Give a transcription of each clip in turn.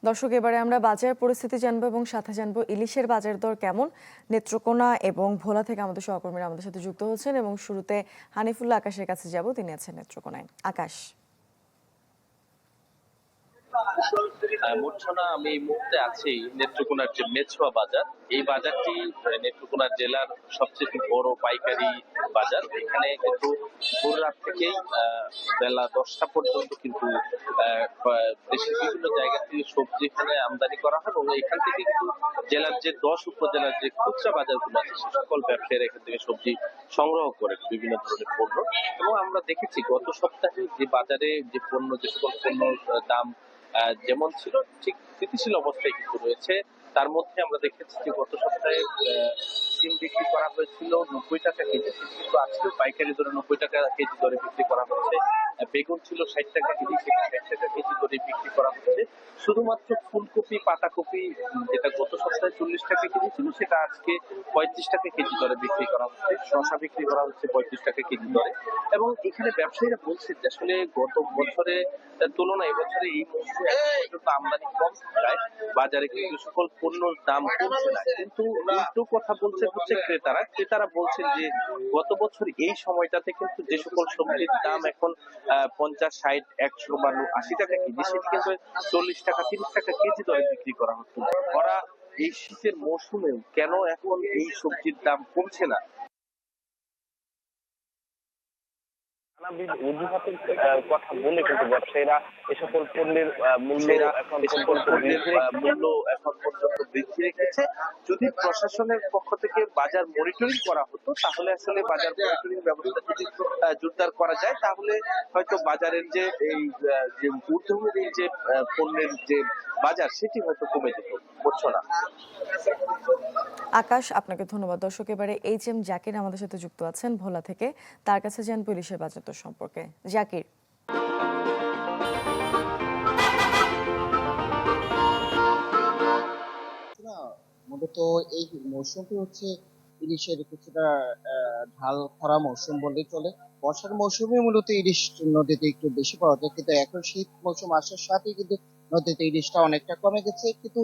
দর্শক, এবারে আমরা বাজার পরিস্থিতি জানবো এবং সাথে জানবো ইলিশের বাজার দর কেমন। নেত্রকোনা এবং ভোলা থেকে আমাদের সহকর্মীরা আমাদের সাথে যুক্ত হচ্ছেন এবং শুরুতে হানিফুল্লাহ আকাশের কাছে যাব, তিনি আছেন নেত্রকোনায়। আকাশ। মূর্ছনা আমি এই মুহূর্তে আছি নেত্রকোনার যে মেছুয়া বাজার। এই বাজারটি নেত্রকোনা জেলার সবচেয়ে বড় পাইকারি বাজার। এখানে কিন্তু ভোর রাত থেকেই বেলা 10টা পর্যন্ত কিন্তু দেশের বিভিন্ন জায়গা থেকে সবজি এখানে আমদানি করা হয় এবং এখান থেকে কিন্তু জেলার যে 10 উপজেলার যে খুচরা বাজারগুলো আছে সে সকল ব্যবসায়ীরা এখান থেকে সবজি সংগ্রহ করে বিভিন্ন ধরনের পণ্য। এবং আমরা দেখেছি গত সপ্তাহে যে বাজারে যে পণ্য, যে সকল পণ্যর দাম যেমন ছিল ঠিক স্থিতিশীল অবস্থায় কিন্তু রয়েছে। তার মধ্যে আমরা দেখেছি যে গত সপ্তাহে সিম বিক্রি করা হয়েছিল 90 টাকা কেজি, কিন্তু আজকে পাইকারি দরে 90 টাকা কেজি দরে বিক্রি করা হচ্ছে। বেগুন ছিল 60 টাকা কেজি, সেটা 60 টাকা কেজি দরে বিক্রি করা হচ্ছে। শুধুমাত্র ফুলকপি, পাতাকপি যেটা গত সপ্তাহে 40 টাকা কেজি ছিল, সেটা আজকে 35 টাকা কেজি দরে বিক্রি করা হচ্ছে। শসা বিক্রি করা হচ্ছে 35 টাকা কেজি দরে। এবং এখানে ব্যবসায়ীরা বলছে যে আসলে গত বছরে তুলনায় এবছরে এই মৌসুমে আমদানি কম থাকায় বাজারে কিন্তু সকল পণ্যের দাম কমছে না। কিন্তু উল্টো কথা বলছে হচ্ছে ক্রেতারা বলছেন যে গত বছর এই সময়টাতে কিন্তু যে সকল সবজির দাম এখন 50, 60, 100 বা 80 টাকা কেজি, সেটি কিন্তু 40 টাকা, 30 টাকা কেজি দরে বিক্রি করা হচ্ছে। ওরা এই শীতের মৌসুমেও কেন এখন এই সবজির দাম কমছে না? নানাবিধ অজুহাতের কথা বলে কিন্তু ব্যবসায়ীরা এ সকল পণ্যের মূল্য এখন পর্যন্ত বৃদ্ধি রেখেছে। যদি প্রশাসনের পক্ষ থেকে বাজার মনিটরিং করা হতো, তাহলে আসলে বাজার মনিটরিং ব্যবস্থা যদি জোরদার করা যায়, তাহলে হয়তো বাজারের যে এই যে ঊর্ধ্বমুখী যে পণ্যের যে বাজার, সেটি হয়তো কমে যেত। বুঝছো না? আকাশ, আপনাকে ধন্যবাদ। দর্শক, এবারে HM জাকির আমাদের সাথে যুক্ত আছেন ভোলা থেকে, তার কাছে জানবো ইলিশের বাজার দর সম্পর্কে। জাকির। না, মূলত এই মৌসুমটি হচ্ছে ইলিশের কিছুটা ঢাল খরা মৌসুম বললেই চলে। বর্ষার মৌসুমে মূলত ইলিশ নদীতে একটু বেশি পাওয়া যায়, কিন্তু এখন শীত মৌসুম আসার সাথেই কিন্তু নদীতে ইলিশটা অনেকটা কমে গেছে। কিন্তু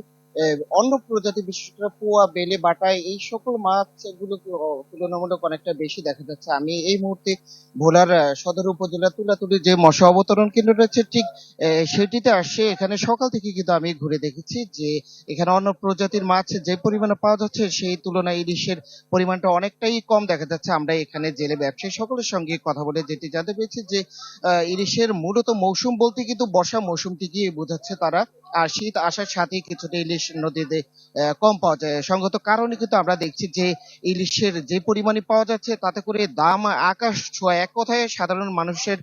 অন্য প্রজাতি, বিশেষ করে পোয়া, বেলে, বাটাই, এই সকল মাছ গুলো তুলনামূলক অনেকটা বেশি দেখা যাচ্ছে। আমি এই মুহূর্তে ভোলার সদর উপজেলা তুলাতুলি যে মৎস্য অবতরণ কেন্দ্র রয়েছে, ঠিক সেটিতে আসছে। এখানে সকাল থেকে কিন্তু আমি ঘুরে দেখেছি যে এখানে অন্য প্রজাতির মাছ যে পরিমাণে পাওয়া যাচ্ছে, সেই তুলনায় ইলিশের পরিমাণটা অনেকটাই কম দেখা যাচ্ছে। আমরা এখানে জেলে ব্যবসায়ী সকলের সঙ্গে কথা বলে যেটি জানতে পেরেছি যে ইলিশের মূলত মৌসুম বলতে কিন্তু বর্ষা মৌসুমটিকে বোঝাচ্ছে তারা। আর শীত আসার সাথে কিছুটা ইলিশ নদীতে কম পাওয়া যায়। সঙ্গত কারণে কিন্তু আমরা দেখছি যে ইলিশের যে পরিমাণে পাওয়া যাচ্ছে, তাতে করে দাম আকাশ ছোঁয়া। এক কথায় সাধারণ মানুষের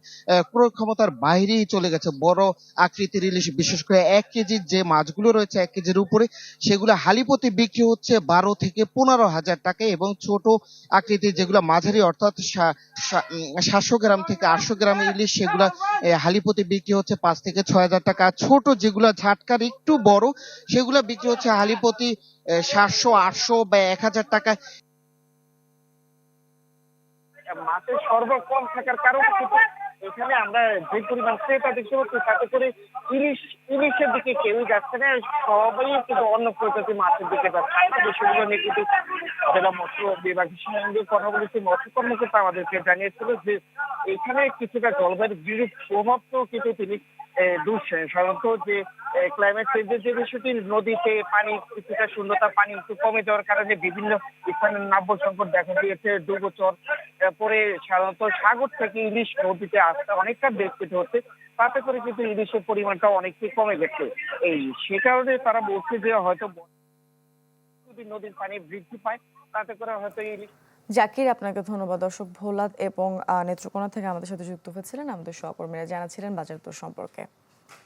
ক্রয় ক্ষমতার বাইরেই চলে গেছে। বড় আকৃতির ইলিশ, বিশেষ করে 1 কেজির যে মাছগুলো রয়েছে, 1 কেজির উপরে, সেগুলো হালিপতি বিক্রি হচ্ছে 12 থেকে 15 হাজার টাকা, এবং ছোট আকৃতির যেগুলো মাঝারি, অর্থাৎ 700 গ্রাম থেকে 800 গ্রাম ইলিশ, সেগুলা হালিপতি বিক্রি হচ্ছে 5 থেকে 6 হাজার টাকা। ছোট যেগুলা ঝাটকার একটু বড়, সেগুলা বিক্রি হচ্ছে হালিপতি 700, 800 বা 1 হাজার টাকা। মাছের সরবরাহ কম থাকার কারণে কিন্তু এখানে আমরা যে পরিমাণ ক্রেতা দেখতে পাচ্ছি, তাতে করে ইলিশের দিকে কেউই যাচ্ছে না, সবাই কিন্তু অন্য প্রজাতির মাছের দিকে যাচ্ছে। আমরা বিষয়গুলো নিয়ে কিন্তু জেলা মৎস্য বিভাগের সঙ্গে কথা বলেছি। মৎস্য কর্মকর্তা আমাদেরকে জানিয়েছিল যে এখানে কিছুটা জলবায়ুর বিরূপ প্রভাব তো কিন্তু তিনি দুষছেন। সাধারণত যে ক্লাইমেট চেঞ্জের যে বিষয়টি, নদীতে পানি কিছুটা শূন্যতা, পানি একটু কমে যাওয়ার কারণে বিভিন্ন স্থানে নাব্য সংকট দেখা দিয়েছে। ডুবোচর পরে সাধারণত সাগর থেকে ইলিশ নদীতে আসতে অনেকটা বেগ পেতে হচ্ছে, তাতে করে কিন্তু ইলিশের পরিমাণটা অনেকটাই কমে গেছে। সে কারণে তারা বলছে যে হয়তো যদি নদীর পানি বৃদ্ধি পায়, তাতে করে হয়তো ইলিশ। জাকির, আপনাকে ধন্যবাদ। দর্শক, ভোলা এবং নেত্রকোনা থেকে আমাদের সাথে যুক্ত হয়েছিলেন আমাদের সহকর্মীরা, জানাচ্ছিলেন বাজার দর সম্পর্কে।